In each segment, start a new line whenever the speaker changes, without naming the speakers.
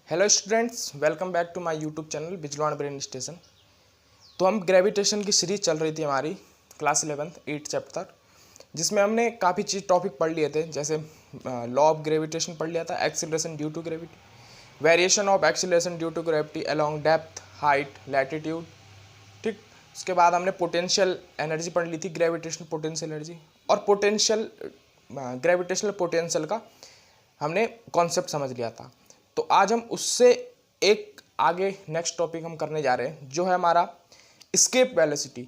Hello students, welcome back to my YouTube channel Bijalwan brain station. तो हम gravitation की series चल रही थी हमारी क्लास 11th 8 चैप्टर, जिसमें हमने काफ़ी चीज़ टॉपिक पढ़ लिए थे। जैसे लॉ ऑफ ग्रेविटेशन पढ़ लिया था, acceleration due to gravity, variation of acceleration due to gravity along depth, height, latitude. ठीक, उसके बाद हमने पोटेंशियल एनर्जी पढ़ ली थी, ग्रेविटेशनल पोटेंशियल एनर्जी, और पोटेंशियल ग्रेविटेशनल पोटेंशियल का हमने कॉन्सेप्ट समझ लिया था। तो आज हम उससे एक आगे नेक्स्ट टॉपिक हम करने जा रहे हैं, जो है हमारा एस्केप वेलोसिटी।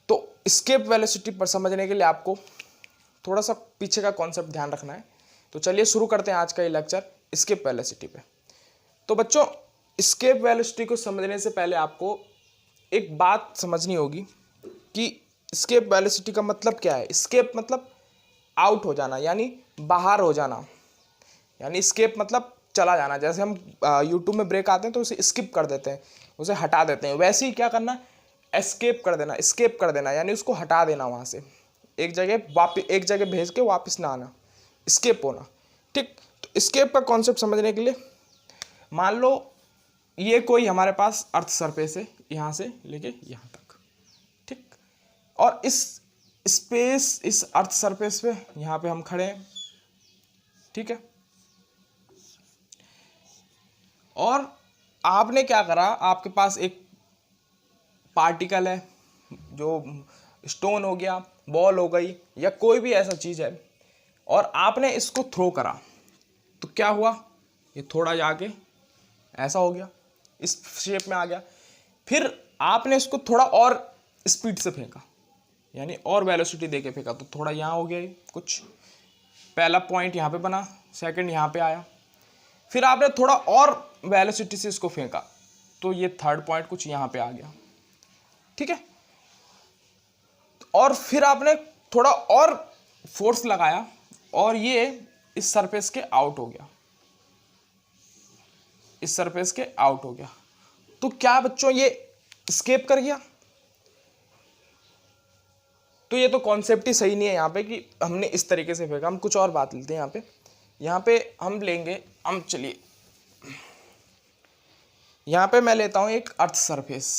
तो एस्केप वेलोसिटी पर समझने के लिए आपको थोड़ा सा पीछे का कॉन्सेप्ट ध्यान रखना है। तो चलिए शुरू करते हैं आज का ये लेक्चर एस्केप वेलोसिटी पे। तो बच्चों, एस्केप वेलोसिटी को समझने से पहले आपको एक बात समझनी होगी कि एस्केप वेलोसिटी का मतलब क्या है। एस्केप मतलब आउट हो जाना, यानी बाहर हो जाना, यानी एस्केप मतलब चला जाना। जैसे हम यूट्यूब में ब्रेक आते हैं तो उसे स्किप कर देते हैं, उसे हटा देते हैं, वैसे ही क्या करना, एस्केप कर देना, एस्केप कर देना, यानी उसको हटा देना, वहाँ से एक जगह भेज के वापस ना आना, एस्केप होना। ठीक, तो एस्केप का कॉन्सेप्ट समझने के लिए मान लो ये कोई हमारे पास अर्थ सरफेस है, यहाँ से लेके यहाँ तक। ठीक, और इस अर्थ सरफेस पे यहाँ पे हम खड़े हैं। ठीक है, और आपने क्या करा, आपके पास एक पार्टिकल है, जो स्टोन हो गया, बॉल हो गई, या कोई भी ऐसा चीज़ है, और आपने इसको थ्रो करा। तो क्या हुआ, ये थोड़ा जाके ऐसा हो गया, इस शेप में आ गया। फिर आपने इसको थोड़ा और स्पीड से फेंका, यानी और वेलोसिटी देके फेंका, तो थोड़ा यहाँ हो गया, कुछ पहला पॉइंट यहाँ पे बना, सेकंड यहाँ पे आया। फिर आपने थोड़ा और वेलोसिटी से इसको फेंका, तो ये थर्ड पॉइंट कुछ यहाँ पे आ गया। ठीक है, और फिर आपने थोड़ा और फोर्स लगाया, और ये इस सरफेस के आउट हो गया, इस सरफेस के आउट हो गया। तो क्या बच्चों, ये एस्केप कर गया? तो ये तो कॉन्सेप्ट ही सही नहीं है यहाँ पे कि हमने इस तरीके से फेंका। हम कुछ और बात लेते हैं यहाँ पे हम लेंगे, हम चलिए यहाँ पे मैं लेता हूँ एक अर्थ सरफेस।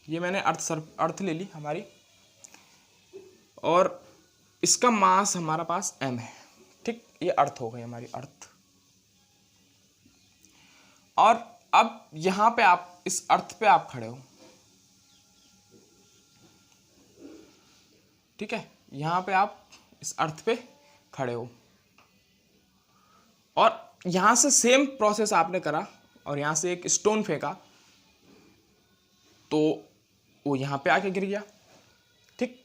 ये मैंने अर्थ ले ली हमारी, और इसका मास हमारा पास m है। ठीक, ये अर्थ हो गई हमारी अर्थ। और अब यहाँ पे आप इस अर्थ पे आप खड़े हो। ठीक है, यहाँ पे आप इस अर्थ पे खड़े हो, और यहाँ से सेम प्रोसेस आपने करा, और यहाँ से एक स्टोन फेंका, तो वो यहाँ पे आके गिर गया। ठीक,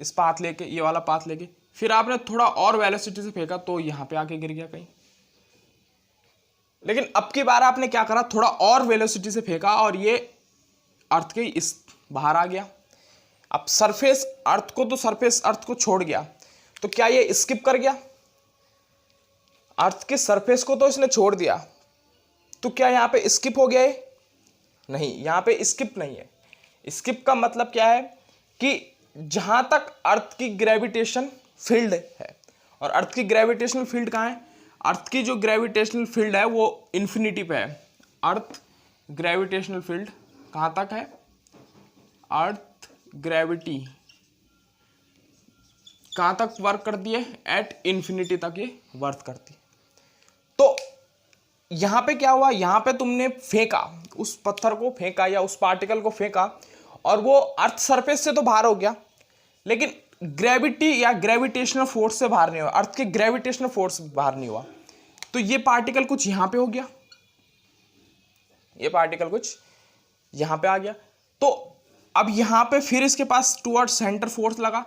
इस पाथ लेके, ये वाला पाथ लेके, फिर आपने थोड़ा और वेलोसिटी से फेंका, तो यहाँ पे आके गिर गया कहीं। लेकिन अब की बार आपने क्या करा, थोड़ा और वेलोसिटी से फेंका, और ये अर्थ के इस बाहर आ गया। अब सरफेस अर्थ को छोड़ गया, तो क्या ये स्किप कर गया? अर्थ के सरफेस को तो इसने छोड़ दिया, तो क्या यहाँ पे स्किप हो गया है? नहीं, यहाँ पे स्किप नहीं है। स्किप का मतलब क्या है कि जहां तक अर्थ की ग्रेविटेशन फील्ड है, और अर्थ की ग्रेविटेशनल फील्ड कहाँ है? अर्थ की जो ग्रेविटेशनल फील्ड है वो इन्फिनिटी पे है। अर्थ ग्रेविटेशनल फील्ड कहाँ तक है? अर्थ ग्रेविटी कहाँ तक वर्क करती है? एट इन्फिनिटी तक ये वर्क करती है। तो यहाँ पे क्या हुआ, यहाँ पे तुमने फेंका, उस पत्थर को फेंका या उस पार्टिकल को फेंका, और वो अर्थ सरफेस से तो बाहर हो गया, लेकिन ग्रेविटी या ग्रेविटेशनल फोर्स से बाहर नहीं हुआ, अर्थ के ग्रेविटेशनल फोर्स बाहर नहीं हुआ। तो ये पार्टिकल कुछ यहाँ पे हो गया, ये पार्टिकल कुछ यहाँ पे आ गया। तो अब यहाँ पे फिर इसके पास टुवर्ड सेंटर फोर्स लगा।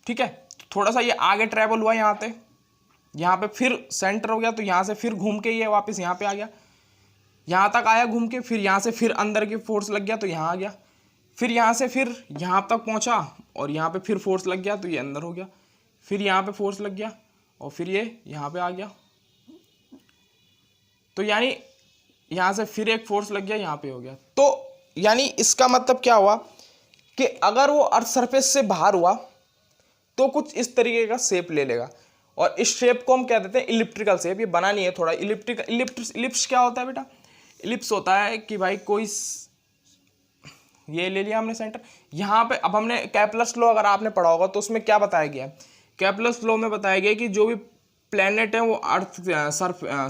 ठीक है, थोड़ा सा ये आगे ट्रेवल हुआ, यहाँ पे फिर सेंटर हो गया, तो यहाँ से फिर घूम के ये वापस यहाँ पे आ गया, यहाँ तक आया घूम के, फिर यहाँ से फिर अंदर की फोर्स लग गया, तो यहाँ आ गया, फिर यहाँ से फिर यहाँ तक पहुँचा, और यहाँ पे फिर फोर्स लग गया, तो ये अंदर हो गया, फिर यहाँ पे फोर्स लग गया, और फिर ये यहाँ पे आ गया। तो यानी यहाँ से फिर एक फोर्स लग गया, यहाँ पे हो गया। तो यानी इसका मतलब क्या हुआ कि अगर वो अर्थ सरफेस से बाहर हुआ तो कुछ इस तरीके का शेप ले लेगा, और इस शेप को हम कह देते हैं इलिप्टिकल शेप। ये बना नहीं है थोड़ा इलिप्स क्या होता है बेटा? इलिप्स होता है कि भाई कोई ये ले लिया हमने सेंटर यहाँ पे। अब हमने कैपलस लॉ अगर आपने पढ़ा होगा तो उसमें क्या बताया गया है? कैपलस लॉ में बताया गया कि जो भी प्लैनेट है वो अर्थ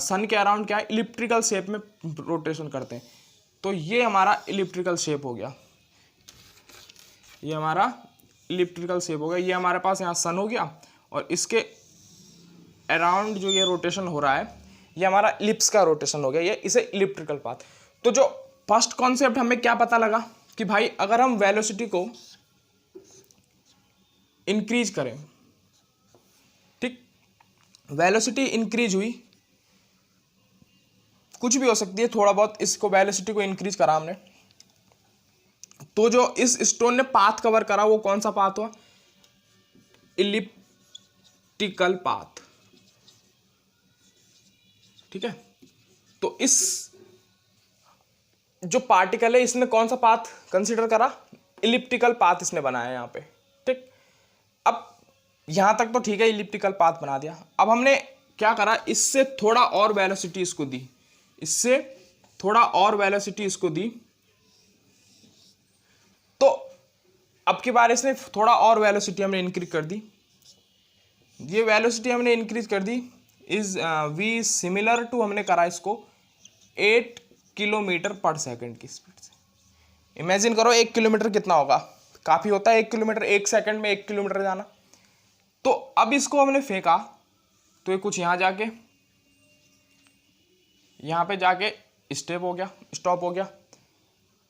सन के अराउंड क्या है, इलिप्टिकल शेप में रोटेशन करते हैं। तो ये हमारा इलिप्टिकल शेप हो गया, ये हमारा इलिप्टिकल शेप हो गया। ये हमारे पास यहाँ सन हो गया और इसके अराउंड जो ये रोटेशन हो रहा है ये हमारा इलिप्स का रोटेशन हो गया, ये इसे इलिप्टिकल पाथ। तो जो फर्स्ट कॉन्सेप्ट हमें क्या पता लगा कि भाई अगर हम वेलोसिटी को इंक्रीज करें, ठीक, वेलोसिटी इंक्रीज हुई, कुछ भी हो सकती है, थोड़ा बहुत इसको वेलोसिटी को इंक्रीज करा हमने, तो जो इस स्टोन ने पाथ कवर करा वो कौन सा पाथ हुआ? इलिप्टिकल पाथ, ठीक है। तो इस जो पार्टिकल है इसने कौन सा पाथ कंसीडर करा? इलिप्टिकल पाथ इसने बनाया यहाँ पे, ठीक। अब यहां तक तो ठीक है, इलिप्टिकल पाथ बना दिया। अब हमने क्या करा, इससे थोड़ा और वेलोसिटी इसको दी, इससे थोड़ा और वेलोसिटी इसको दी। तो अब की बार इसने थोड़ा और वेलोसिटी हमने इंक्रीज कर दी। ये वेलोसिटी हमने इंक्रीज कर दी इज वी सिमिलर टू, हमने करा इसको 8 किलोमीटर पर सेकंड की स्पीड से। इमेजिन करो 1 किलोमीटर कितना होगा, काफी होता है 1 किलोमीटर, 1 सेकंड में 1 किलोमीटर जाना। तो अब इसको हमने फेंका तो ये कुछ यहां जाके, यहां पे जाके स्टेप हो गया, स्टॉप हो गया।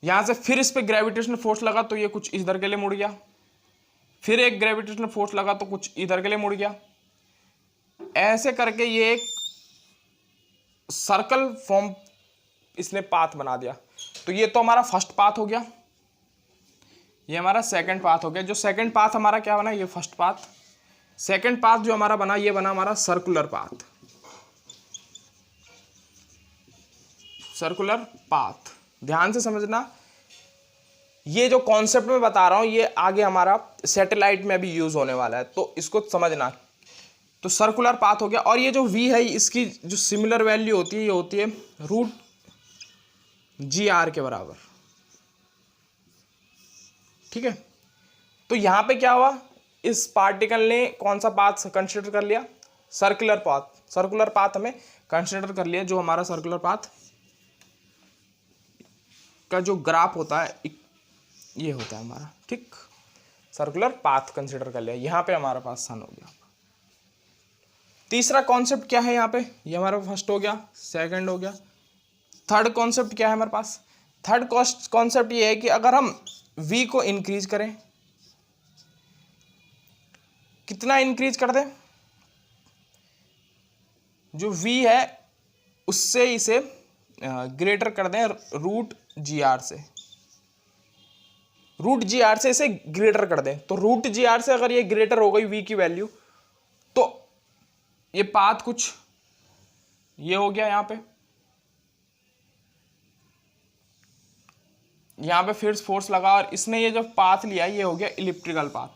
यहां से फिर इस पे ग्रेविटेशनल फोर्स लगा तो ये कुछ इधर के लिए मुड़ गया, फिर एक ग्रेविटेशनल फोर्स लगा तो कुछ इधर के लिए मुड़ गया। ऐसे करके ये एक सर्कल फॉर्म इसने पाथ बना दिया। तो ये तो हमारा फर्स्ट पाथ हो गया, ये हमारा सेकंड पाथ हो गया। जो सेकंड पाथ हमारा क्या बना, ये फर्स्ट पाथ। सेकंड पाथ जो हमारा बना ये बना हमारा सर्कुलर पाथ, सर्कुलर पाथ। ध्यान से समझना, ये जो कॉन्सेप्ट मैं बता रहा हूं ये आगे हमारा सैटेलाइट में भी यूज होने वाला है, तो इसको समझना। तो सर्कुलर पाथ हो गया। और ये जो v है इसकी जो सिमिलर वैल्यू होती है ये होती है √GR के बराबर, ठीक है। तो यहां पे क्या हुआ, इस पार्टिकल ने कौन सा पाथ कंसीडर कर लिया? Circular path. सर्कुलर पाथ हमें कंसीडर कर लिया। जो हमारा सर्कुलर पाथ का जो ग्राफ होता है ये होता है हमारा, ठीक। सर्कुलर पाथ कंसीडर कर लिया, यहां पे हमारे पास सन हो गया। तीसरा कॉन्सेप्ट क्या है यहाँ पे, ये हमारा फर्स्ट हो गया, सेकंड हो गया। थर्ड कॉन्सेप्ट क्या है हमारे पास? थर्ड कॉन्सेप्ट ये है कि अगर हम v को इंक्रीज करें, कितना इंक्रीज कर दें? जो v है उससे इसे ग्रेटर कर दें √GR से, √GR से इसे ग्रेटर कर दें। तो √GR से अगर ये ग्रेटर हो गई v की वैल्यू, तो ये पाथ कुछ ये हो गया। यहां पे फिर फोर्स लगा और इसने ये जो पाथ लिया ये हो गया इलिप्टिकल पाथ।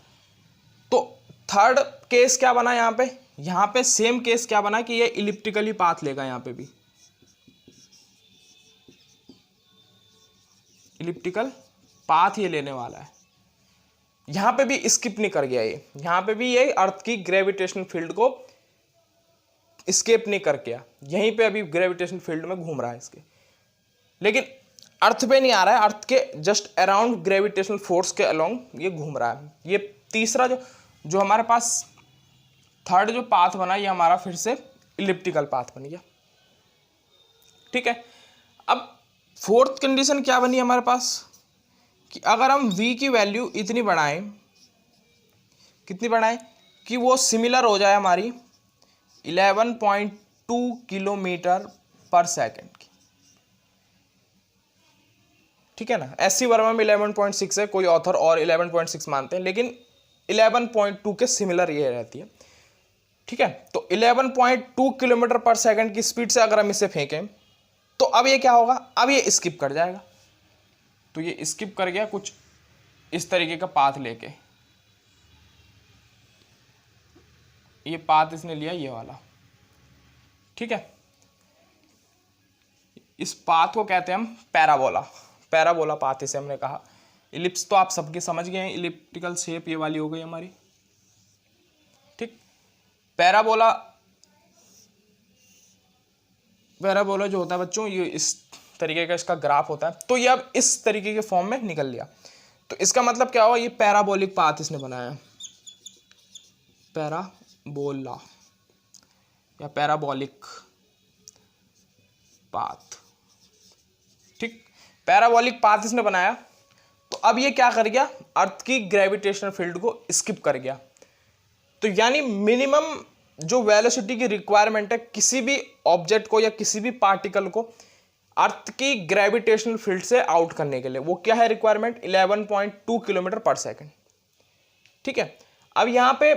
तो थर्ड केस क्या बना यहां पे सेम केस क्या बना कि ये इलिप्टिकली पाथ लेगा, यहां पे भी इलिप्टिकल पाथ ये लेने वाला है। यहां पे भी स्किप नहीं कर गया ये, यहां पे भी ये अर्थ की ग्रेविटेशनल फील्ड को स्केप नहीं कर गया, यहीं पे अभी ग्रेविटेशन फील्ड में घूम रहा है इसके, लेकिन अर्थ पे नहीं आ रहा है, अर्थ के जस्ट अराउंड ग्रेविटेशनल फोर्स के अलोंग ये घूम रहा है। ये तीसरा जो हमारे पास थर्ड जो पाथ बना ये हमारा फिर से इलिप्टिकल पाथ बन गया, ठीक है। अब फोर्थ कंडीशन क्या बनी हमारे पास कि अगर हम v की वैल्यू इतनी बढ़ाएं, कितनी बढ़ाएं कि वो सिमिलर हो जाए हमारी 11.2 किलोमीटर पर सेकंड की, ठीक है ना। एससी वर्मा में 11.6 है, कोई ऑथर और 11.6 मानते हैं, लेकिन 11.2 के सिमिलर ये रहती है, ठीक है। तो 11.2 किलोमीटर पर सेकंड की स्पीड से अगर हम इसे फेंकें तो अब ये क्या होगा, अब ये स्किप कर जाएगा। तो ये स्किप कर गया कुछ इस तरीके का पाथ लेके, ये पाथ इसने लिया ये वाला, ठीक है। इस पाथ को कहते हैं हम पैराबोला, पैराबोला पाथ इसे हमने कहा। इलिप्स तो आप सबके समझ गए हैं, इलिप्टिकल शेप ये वाली हो गई हमारी, ठीक। पैराबोला, पैराबोला जो होता है बच्चों, ये इस तरीके का इसका ग्राफ होता है। तो ये अब इस तरीके के फॉर्म में निकल लिया, तो इसका मतलब क्या हुआ, ये पैराबोलिक पाथ इसने बनाया, पैराबोला या पैराबोलिक पाथ, ठीक। पैराबोलिक पाथ इसने बनाया, तो अब ये क्या कर गया, अर्थ की ग्रेविटेशनल फील्ड को स्किप कर गया। तो यानी मिनिमम जो वेलोसिटी की रिक्वायरमेंट है किसी भी ऑब्जेक्ट को या किसी भी पार्टिकल को अर्थ की ग्रेविटेशनल फील्ड से आउट करने के लिए, वो क्या है रिक्वायरमेंट, 11.2 किलोमीटर पर सेकेंड, ठीक है। अब यहां पे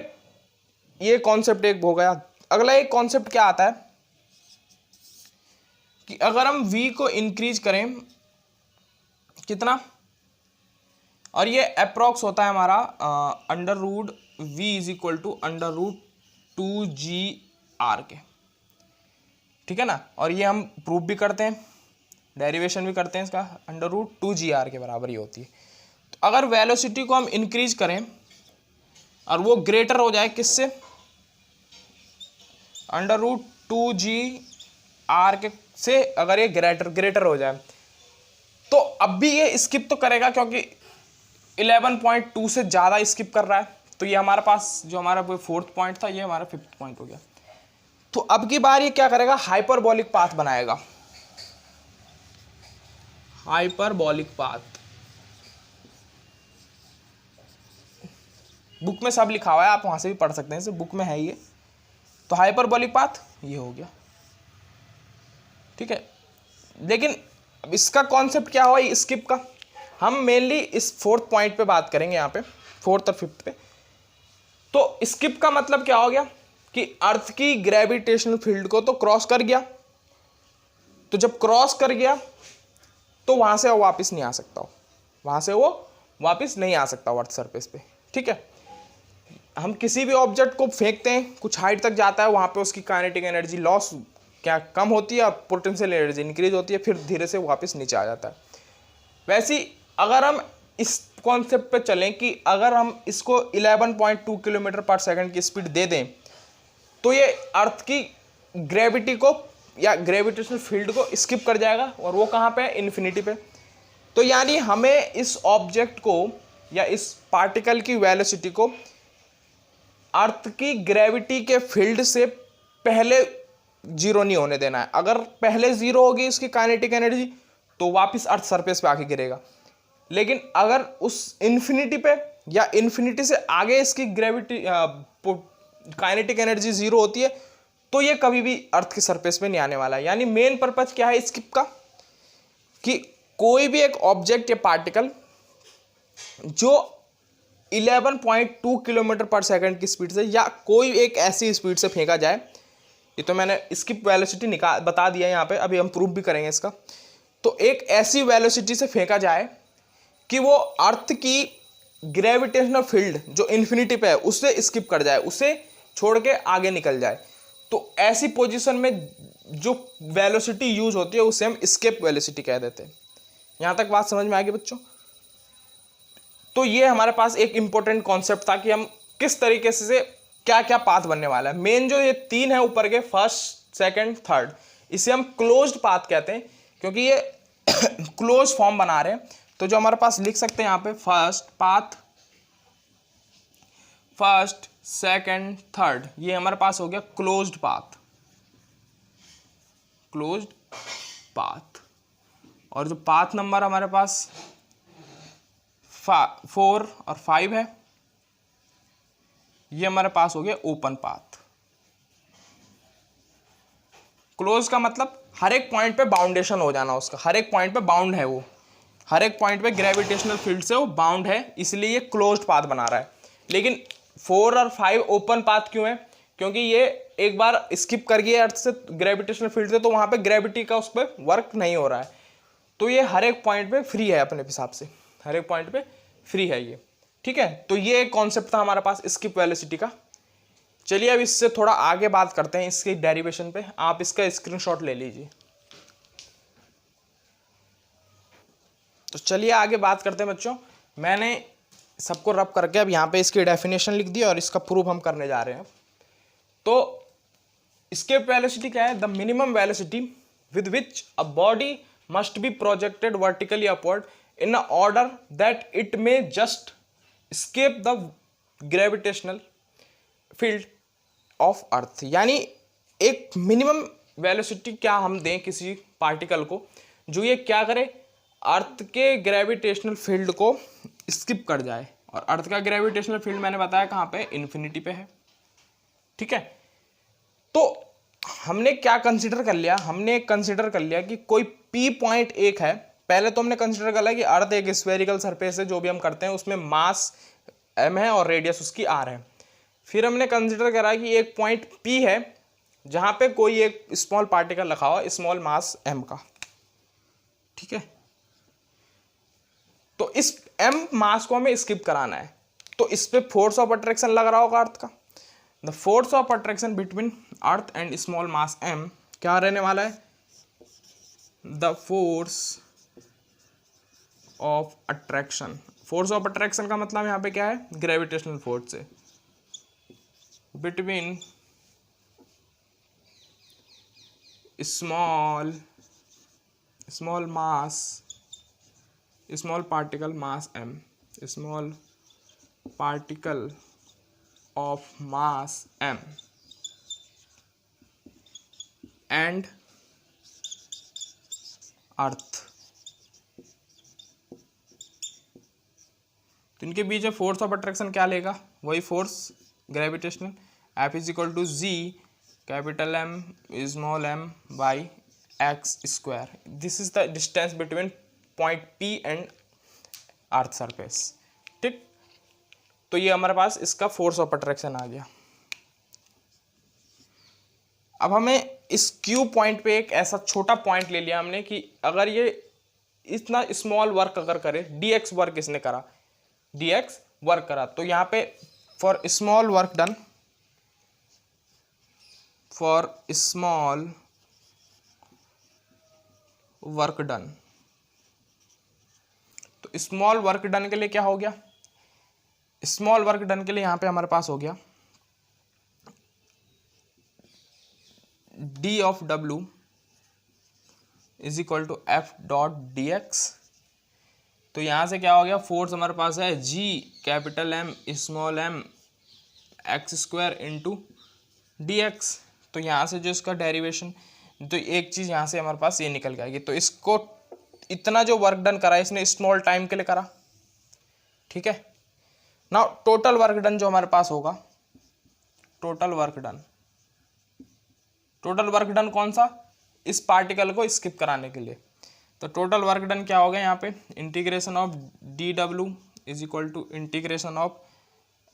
ये कॉन्सेप्ट एक हो गया। अगला एक कॉन्सेप्ट क्या आता है कि अगर हम v को इंक्रीज करें कितना, और ये अप्रोक्स होता है हमारा under root v is equal to under root 2gr के, ठीक है ना। और ये हम प्रूव भी करते हैं, डेरिवेशन भी करते हैं इसका, अंडर रूट 2gr के बराबर ही होती है। तो अगर वेलोसिटी को हम इंक्रीज करें और वो ग्रेटर हो जाए किससे, अंडर रूट 2gr के से, अगर ये ग्रेटर हो जाए, तो अब भी ये स्किप तो करेगा क्योंकि 11.2 से ज़्यादा स्किप कर रहा है। तो ये हमारे पास जो हमारा फोर्थ पॉइंट था, ये हमारा फिफ्थ पॉइंट हो गया। तो अब की बार ये क्या करेगा, हाइपरबोलिक पाथ बनाएगा, हाइपरबोलिक पाथ। बुक में सब लिखा हुआ है, आप वहां से भी पढ़ सकते हैं, इसे बुक में है ये। तो हाइपरबोलिक पाथ ये हो गया, ठीक है। लेकिन अब इसका कॉन्सेप्ट क्या हुआ स्किप का, हम मेनली इस फोर्थ पॉइंट पे बात करेंगे, यहाँ पे फोर्थ और फिफ्थ पे। तो स्किप का मतलब क्या हो गया कि अर्थ की ग्रेविटेशनल फील्ड को तो क्रॉस कर गया, तो जब क्रॉस कर गया तो वहां से वो वापस नहीं आ सकता हो, वहां से वो वापस नहीं आ सकता अर्थ सरफेस पे, ठीक है। हम किसी भी ऑब्जेक्ट को फेंकते हैं, कुछ हाइट तक जाता है, वहां पे उसकी काइनेटिक एनर्जी लॉस क्या कम होती है, पोटेंशियल एनर्जी इंक्रीज होती है, फिर धीरे से वापस नीचे आ जाता है। वैसे ही अगर हम इस कॉन्सेप्ट पे चलें कि अगर हम इसको 11.2 किलोमीटर पर सेकंड की स्पीड दे दें, तो ये अर्थ की ग्रेविटी को या ग्रेविटेशनल फील्ड को स्किप कर जाएगा, और वो कहाँ पे है, इन्फिनिटी पे। तो यानी हमें इस ऑब्जेक्ट को या इस पार्टिकल की वेलोसिटी को अर्थ की ग्रेविटी के फील्ड से पहले जीरो नहीं होने देना है। अगर पहले जीरो होगी इसकी काइनेटिक एनर्जी, तो वापस अर्थ सरफेस पे आके गिरेगा। लेकिन अगर उस इन्फिनिटी पे या इन्फिनिटी से आगे इसकी ग्रेविटी काइनेटिक एनर्जी जीरो होती है, तो ये कभी भी अर्थ के सरफेस पे नहीं आने वाला है। यानी मेन पर्पज क्या है स्किप का, कि कोई भी एक ऑब्जेक्ट या पार्टिकल जो 11.2 किलोमीटर पर सेकंड की स्पीड से या कोई एक ऐसी स्पीड से फेंका जाए, ये तो मैंने स्किप वेलोसिटी बता दिया यहाँ पे, अभी हम प्रूव भी करेंगे इसका। तो एक ऐसी वेलोसिटी से फेंका जाए कि वो अर्थ की ग्रेविटेशनल फील्ड जो इन्फिनिटी पे है उससे स्किप कर जाए, उसे छोड़ के आगे निकल जाए, तो ऐसी पोजीशन में जो वेलोसिटी यूज होती है उसे हम एस्केप वेलोसिटी कह देते हैं। यहाँ तक बात समझ में आ गई बच्चों। तो ये हमारे पास एक इंपॉर्टेंट कॉन्सेप्ट था कि हम किस तरीके से क्या क्या पाथ बनने वाला है। मेन जो ये तीन है ऊपर के, फर्स्ट सेकंड थर्ड, इसे हम क्लोज्ड पाथ कहते हैं क्योंकि ये क्लोज फॉर्म बना रहे हैं। तो जो हमारे पास लिख सकते हैं यहाँ पे first path, first second third, ये हमारे पास हो गया क्लोज्ड पाथ, क्लोज्ड पाथ। और जो पाथ नंबर हमारे पास 4 और 5 है, ये हमारे पास हो गया ओपन पाथ। क्लोज का मतलब हर एक पॉइंट पे बाउंडेशन हो जाना उसका, हर एक पॉइंट पे बाउंड है वो, हर एक पॉइंट पे ग्रेविटेशनल फील्ड से वो बाउंड है, इसलिए ये क्लोज्ड पाथ बना रहा है। लेकिन 4 और 5 ओपन पाथ क्यों है? क्योंकि ये एक बार स्किप कर गया अर्थ से ग्रेविटेशनल फील्ड से, तो वहां पे ग्रेविटी का उस पर वर्क नहीं हो रहा है, तो ये हर एक पॉइंट पे फ्री है, अपने हिसाब से हर एक पॉइंट पे फ्री है ये, ठीक है। तो ये एक कॉन्सेप्ट था हमारे पास स्किप वेलोसिटी का। चलिए अब इससे थोड़ा आगे बात करते हैं इसकी डेरिवेशन पे। आप इसका स्क्रीनशॉट ले लीजिए। तो चलिए आगे बात करते हैं बच्चों। मैंने सबको रब करके अब यहाँ पे इसकी डेफिनेशन लिख दी और इसका प्रूफ हम करने जा रहे हैं। तो escape velocity क्या है? The minimum velocity with which a body must be projected vertically upward in a order that it may just escape the gravitational field of earth. यानी एक मिनिमम वेलोसिटी क्या हम दें किसी पार्टिकल को जो ये क्या करे, अर्थ के ग्रेविटेशनल फील्ड को स्किप कर जाए। और अर्थ का ग्रेविटेशनल फील्ड मैंने बताया कहाँ पे, इन्फिनिटी पे है। ठीक है, तो हमने क्या कंसीडर कर लिया, हमने कंसीडर कर लिया कि कोई पी पॉइंट एक है। पहले तो हमने कंसीडर कर लिया कि अर्थ एक स्फेरिकल सरफेस है, जो भी हम करते हैं उसमें मास m है और रेडियस उसकी r है। फिर हमने कंसीडर करा कि एक पॉइंट p है जहां पे कोई एक स्मॉल पार्टिकल रखा हुआ स्मॉल मास m का। ठीक है, तो इस m मास को हमें स्किप कराना है, तो इस पे फोर्स ऑफ अट्रैक्शन लग रहा होगा अर्थ का। The force of attraction between earth and small mass m क्या रहने वाला है? The force of attraction. Force of attraction का मतलब यहाँ पे क्या है? ग्रेविटेशनल फोर्स से between small mass small particle mass m, small particle of mass m and earth. तो इनके बीच में फोर्स ऑफ अट्रैक्शन क्या लेगा? वही force gravitational, F is equal to G capital M small m by x square. This is the distance between point P and earth surface. ठीक, तो ये हमारे पास इसका फोर्स ऑफ अट्रैक्शन आ गया। अब हमें इस क्यू पॉइंट पे एक ऐसा छोटा पॉइंट ले लिया हमने कि अगर ये इतना स्मॉल वर्क अगर करे, dx वर्क इसने करा, dx वर्क करा, तो यहाँ पे for small work done, for small work done, तो स्मॉल वर्क डन के लिए क्या हो गया? स्मॉल वर्क डन के लिए यहां पे हमारे पास हो गया d of w is equal to F dot D X. तो यहां से क्या हो गया? फोर्स हमारे पास है g capital M small m x square into D X. तो यहां से जो इसका डेरिवेशन, तो एक चीज यहां से हमारे पास ये निकल के आएगी। तो इसको इतना जो वर्क डन करा इसने स्मॉल टाइम के लिए करा। ठीक है, नाउ टोटल वर्क डन जो हमारे पास होगा, टोटल वर्क डन कौन सा? इस पार्टिकल को स्किप कराने के लिए। तो टोटल वर्क डन क्या होगा यहाँ पे? Integration of D W is equal to integration of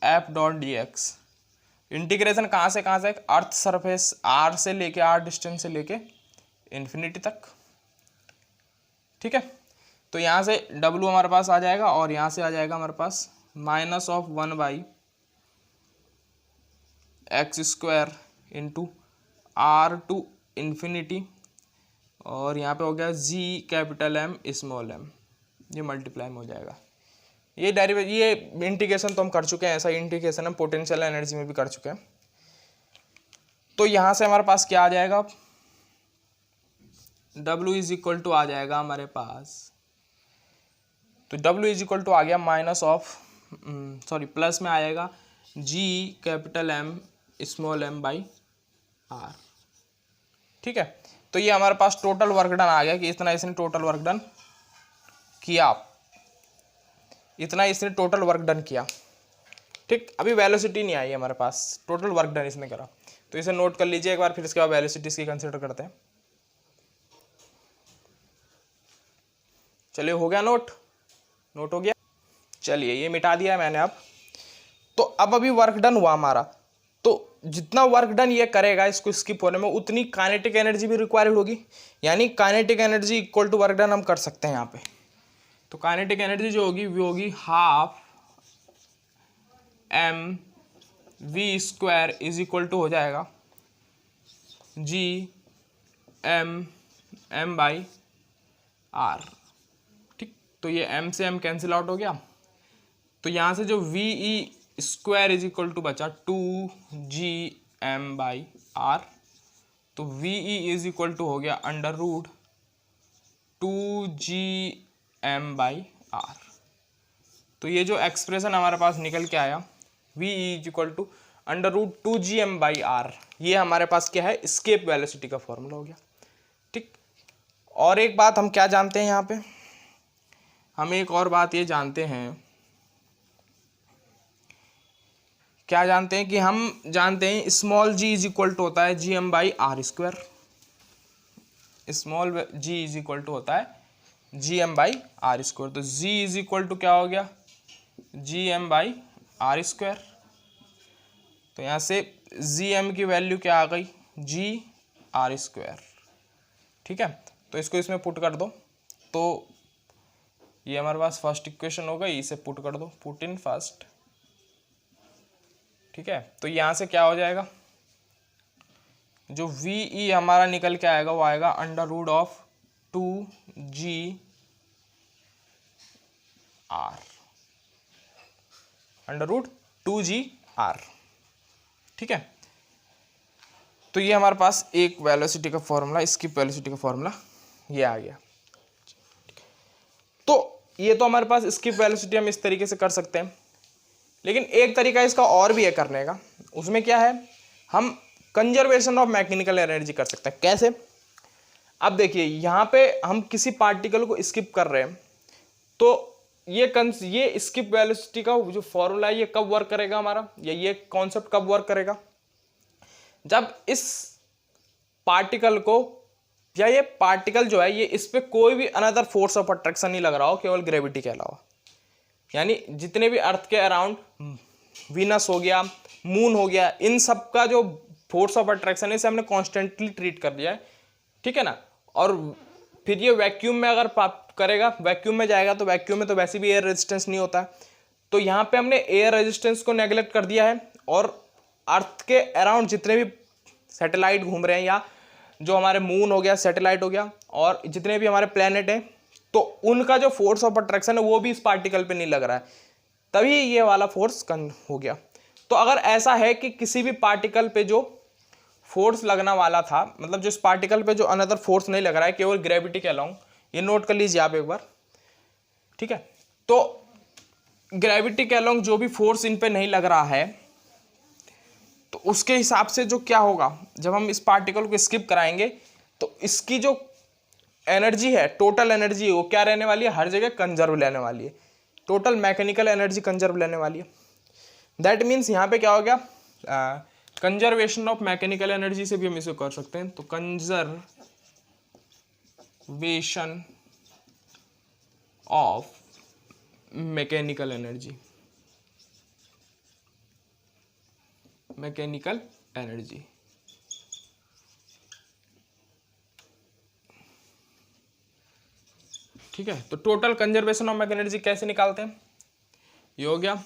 F dot D X. Integration कहाँ से कहाँ से? अर्थ सरफेस r से लेके r डिस्टेंस से लेके इन्फिनिटी तक। ठीक है, तो यहाँ से w हमारे पास आ जाएगा और यहाँ से आ जाएगा हमारे पास minus of 1 by x square into r to infinity, और यहाँ पे हो गया g capital M small m, ये मल्टीप्लाई में हो जाएगा। ये इंटीग्रेशन तो हम कर चुके हैं, ऐसा इंटीग्रेशन हम पोटेंशियल एनर्जी में भी कर चुके हैं। तो यहाँ से हमारे पास क्या आ जाएगा? W इज इक्वल टू आ जाएगा हमारे पास, तो W इज इक्वल टू आ गया माइनस ऑफ प्लस में आएगा G capital M small m by R। ठीक है, तो ये हमारे पास टोटल वर्क डन आ गया कि इतना इसने टोटल वर्क डन किया, इतना इसने टोटल वर्क डन किया। ठीक, अभी वेलोसिटी नहीं आई हमारे पास, टोटल वर्क डन इसने करा। तो इसे नोट कर लीजिए एक बार, फिर इसके बाद वेलोसिटी इसकी कंसिडर करते हैं। चलिए, हो गया नोट हो गया। चलिए, ये मिटा दिया मैंने अब। तो अब अभी वर्क डन हुआ हमारा, तो जितना वर्क डन ये करेगा इसको स्किप होने में, उतनी काइनेटिक एनर्जी भी रिक्वायर्ड होगी। यानी kinetic energy equal to work done हम कर सकते हैं यहाँ पे। तो काइनेटिक एनर्जी जो होगी वो होगी half m V square is equal to हो जाएगा जी एम बाई आर। ठीक, तो ये एम से एम कैंसिल आउट हो गया, तो यहाँ से जो V E square is equal to बचा 2 GM आर, तो V E is equal to हो गया अंडर रूट 2GM आर। तो ये जो एक्सप्रेशन हमारे पास निकल के आया V E is equal to under root 2GM R, ये हमारे पास क्या है, एस्केप वेलोसिटी का फॉर्मूला हो गया। ठीक, और एक बात हम क्या जानते हैं यहाँ पे, हम एक और बात ये जानते हैं, क्या जानते हैं कि हम जानते हैं small G is equal to होता है GM/r square. Small G is equal to होता है GM/r स्क्वायर, तो g इज इक्वल टू क्या हो गया, GM/r स्क्वायर। तो यहाँ से GM की वैल्यू क्या आ गई, GR स्क्वायर। ठीक है, तो इसको इसमें पुट कर दो, तो ये हमारे पास फर्स्ट इक्वेशन हो गई, इसे पुट कर दो, पुट इन फर्स्ट। ठीक है, तो यहाँ से क्या हो जाएगा, जो वी ई हमारा निकल के आएगा वो आएगा under root of 2GR, under root 2GR। ठीक है, तो ये हमारे पास एक वेलोसिटी का फॉर्मूला, स्किप वेलोसिटी का फॉर्मूला ये आ गया। तो ये तो हमारे पास स्किप वेलोसिटी हम इस तरीके से कर सकते हैं, लेकिन एक तरीका इसका और भी है करने का। उसमें क्या है, हम कंजर्वेशन ऑफ मैकेनिकल एनर्जी कर सकते हैं। कैसे, अब देखिए यहाँ पे हम किसी पार्टिकल को स्किप कर रहे हैं, तो ये स्किप वेलोसिटी का जो फॉर्मूला है ये कब वर्क करेगा हमारा, या ये कॉन्सेप्ट कब वर्क करेगा, जब इस पार्टिकल को, या ये पार्टिकल जो है ये इस पे कोई भी अनदर फोर्स ऑफ अट्रैक्शन नहीं लग रहा हो, केवल ग्रेविटी के अलावा। यानी जितने भी अर्थ के अराउंड वीनस हो गया, मून हो गया, इन सब का जो फोर्स ऑफ अट्रैक्शन है इसे हमने कॉन्स्टेंटली ट्रीट कर दिया है। ठीक है ना, और फिर ये वैक्यूम में अगर करेगा, वैक्यूम में जाएगा, तो वैक्यूम में तो वैसे भी एयर रेजिस्टेंस नहीं होता है, तो यहाँ पे हमने एयर रेजिस्टेंस को नेग्लेक्ट कर दिया है, और अर्थ के अराउंड जितने भी सैटेलाइट घूम रहे हैं, या जो हमारे मून हो गया, सैटेलाइट हो गया, और जितने भी हमारे प्लेनेट हैं, तो उनका जो फोर्स ऑफ अट्रैक्शन है वो भी इस पार्टिकल पे नहीं लग रहा है, तभी ये वाला फोर्स कम हो गया। तो अगर ऐसा है कि किसी भी पार्टिकल पे जो फोर्स लगना वाला था, मतलब जो इस पार्टिकल पे जो अनदर फोर्स नहीं लग रहा है, केवल ग्रेविटी के अलाउंग, ये नोट कर लीजिए आप एक बार। ठीक है, तो ग्रेविटी के अलाउंग जो भी फोर्स इन पे नहीं लग रहा है, तो उसके हिसाब से जो क्या होगा, जब हम इस पार्टिकल को स्किप कराएंगे तो इसकी जो एनर्जी है, टोटल एनर्जी है, वो क्या रहने वाली है, हर जगह कंजर्व लेने वाली है, टोटल मैकेनिकल एनर्जी कंजर्व लेने वाली है। दैट मीन्स यहाँ पे क्या हो गया, कंजर्वेशन ऑफ मैकेनिकल एनर्जी से भी हम इसे कर सकते हैं, तो conservation of mechanical energy, mechanical energy. ठीक है, तो total conservation of mechanical energy कैसे निकालते हैं, ये हो गया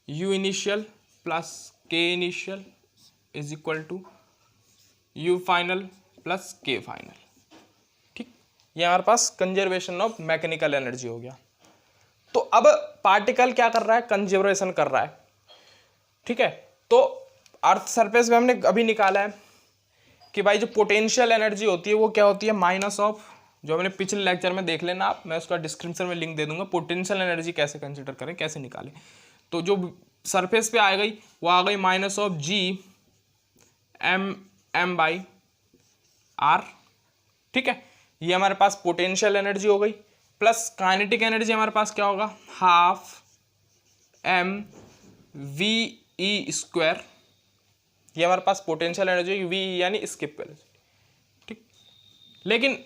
U initial plus K initial is equal to U final plus K final. ठीक, ये हमारे पास कंजर्वेशन ऑफ मैकेनिकल एनर्जी हो गया। तो अब पार्टिकल क्या कर रहा है, कंजर्वेशन कर रहा है। ठीक है, तो अर्थ सरफेस पे हमने अभी निकाला है कि भाई जो पोटेंशियल एनर्जी होती है वो क्या होती है, माइनस ऑफ, जो हमने पिछले लेक्चर में देख लेना आप, मैं उसका डिस्क्रिप्शन में लिंक दे दूंगा, पोटेंशियल एनर्जी कैसे कंसिडर करें, कैसे निकालें। तो जो सरफेस पे आ गई वो आ गई माइनस ऑफ GM/r। ठीक है, ये हमारे पास पोटेंशियल एनर्जी हो गई, प्लस काइनेटिक एनर्जी हमारे पास क्या होगा, हाफ mve स्क्वायर, ये हमारे पास पोटेंशियल एनर्जी वी यानी स्किप वेलोसिटी। ठीक, लेकिन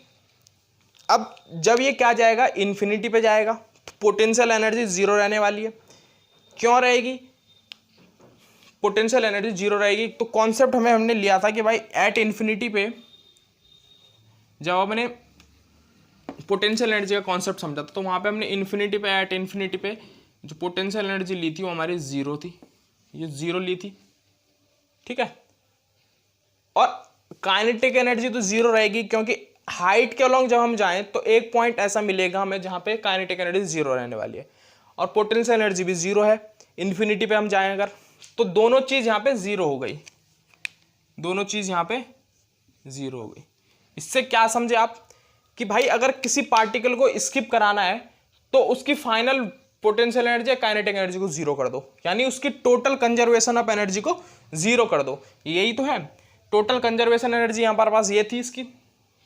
अब जब ये क्या जाएगा, इन्फिनिटी पे जाएगा, तो पोटेंशियल एनर्जी जीरो रहने वाली है। क्यों रहेगी, पोटेंशियल एनर्जी जीरो रहेगी, तो कॉन्सेप्ट हमने लिया था कि भाई एट इन्फिनिटी पे, जब हमने पोटेंशियल एनर्जी का कॉन्सेप्ट समझा था, तो वहाँ पे हमने इन्फिनिटी पे, एट इन्फिनिटी पे जो पोटेंशियल एनर्जी ली थी वो हमारी जीरो थी। ये 0 ली थी, ठीक है। और काइनेटिक एनर्जी तो 0 रहेगी, क्योंकि हाइट के अलॉन्ग जब हम जाएं तो एक पॉइंट ऐसा मिलेगा हमें जहां पे काइनेटिक एनर्जी 0 रहने वाली है, और पोटेंशियल एनर्जी भी 0 है। इन्फिनिटी पे हम जाएं अगर, तो दोनों चीज यहां पे 0 हो गई, दोनों चीज यहां पे 0 हो गई। इससे क्या समझे आप कि भाई अगर किसी पार्टिकल को स्किप कराना है तो उसकी final potential energy, kinetic energy को 0 कर दो, यानी उसकी टोटल कंजर्वेशन ऑफ एनर्जी को 0 कर दो। यही तो है टोटल कंजर्वेशन एनर्जी, यहां पर पास ये थी इसकी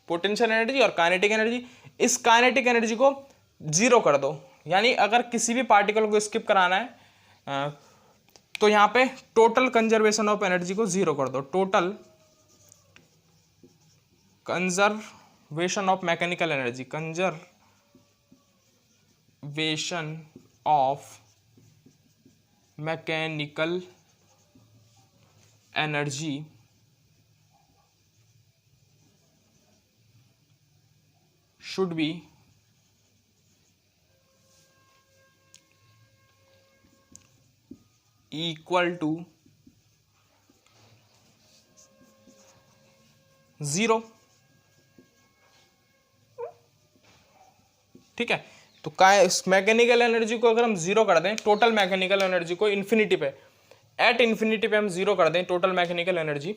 पोटेंशियल एनर्जी और काइनेटिक एनर्जी। इस काइनेटिक एनर्जी को 0 कर दो, यानी अगर किसी भी पार्टिकल को स्किप कराना है तो यहां पे टोटल कंजर्वेशन ऑफ एनर्जी को 0 कर दो। Total conservation of mechanical energy, conservation of mechanical energy should be equal to 0, ठीक है। तो मैकेनिकल एनर्जी को अगर हम 0 कर दें, टोटल मैकेनिकल एनर्जी को इन्फिनिटी पे, एट इन्फिनिटी पे हम 0 कर दें total mechanical energy,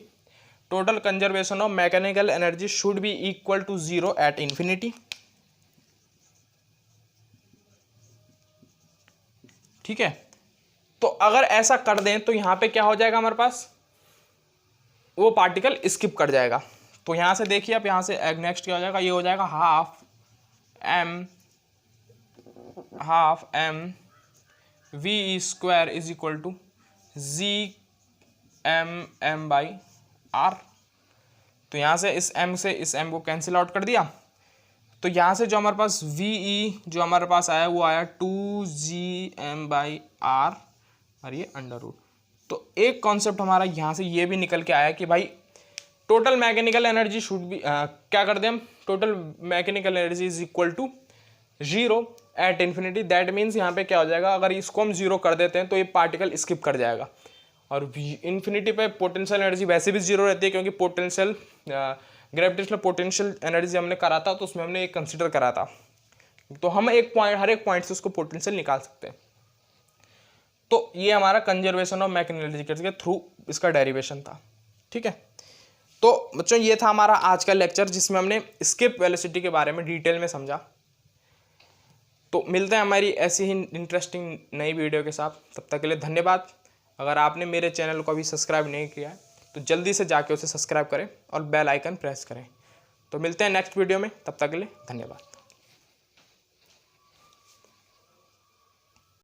total conservation of mechanical energy should be equal to 0 at infinity, ठीक है। तो अगर ऐसा कर दें तो यहां पे क्या हो जाएगा, हमारे पास वो पार्टिकल स्किप कर जाएगा। तो यहां से देखिए आप, यहां से नेक्स्ट क्या हो जाएगा, ये हो जाएगा half M V square is equal to Gm/r। तो यहां से इस m को कैंसिल आउट कर दिया, तो यहां से जो हमारे पास VE जो हमारे पास आया वो आया 2Gm/r और ये अंडर रूट। तो एक कॉन्सेप्ट हमारा यहां से ये भी निकल के आया कि भाई total mechanical energy should be क्या कर दें हम, total mechanical energy is equal to 0 at infinity. That means यहाँ पे क्या हो जाएगा, अगर इसको हम 0 कर देते हैं तो ये पार्टिकल स्किप कर जाएगा। और इन्फिनिटी पे पोटेंशियल एनर्जी वैसे भी 0 रहती है, क्योंकि पोटेंशियल ग्रेविटेशनल पोटेंशियल एनर्जी हमने करा था तो उसमें हमने एक कंसिडर करा था, तो हम हर एक पॉइंट से उसको पोटेंशियल निकाल सकते हैं। तो ये हमारा कंजर्वेशन ऑफ मैकेनिकल एनर्जी के थ्रू इसका डेरिवेशन था, ठीक है। तो बच्चों ये था हमारा आज का लेक्चर, जिसमें हमने स्किप वेलोसिटी के बारे में डिटेल में समझा। तो मिलते हैं हमारी ऐसी ही इंटरेस्टिंग नई वीडियो के साथ, तब तक के लिए धन्यवाद। अगर आपने मेरे चैनल को अभी सब्सक्राइब नहीं किया है तो जल्दी से जाके उसे सब्सक्राइब करें और बेल आइकन प्रेस करें। तो मिलते हैं नेक्स्ट वीडियो में, तब तक के लिए धन्यवाद।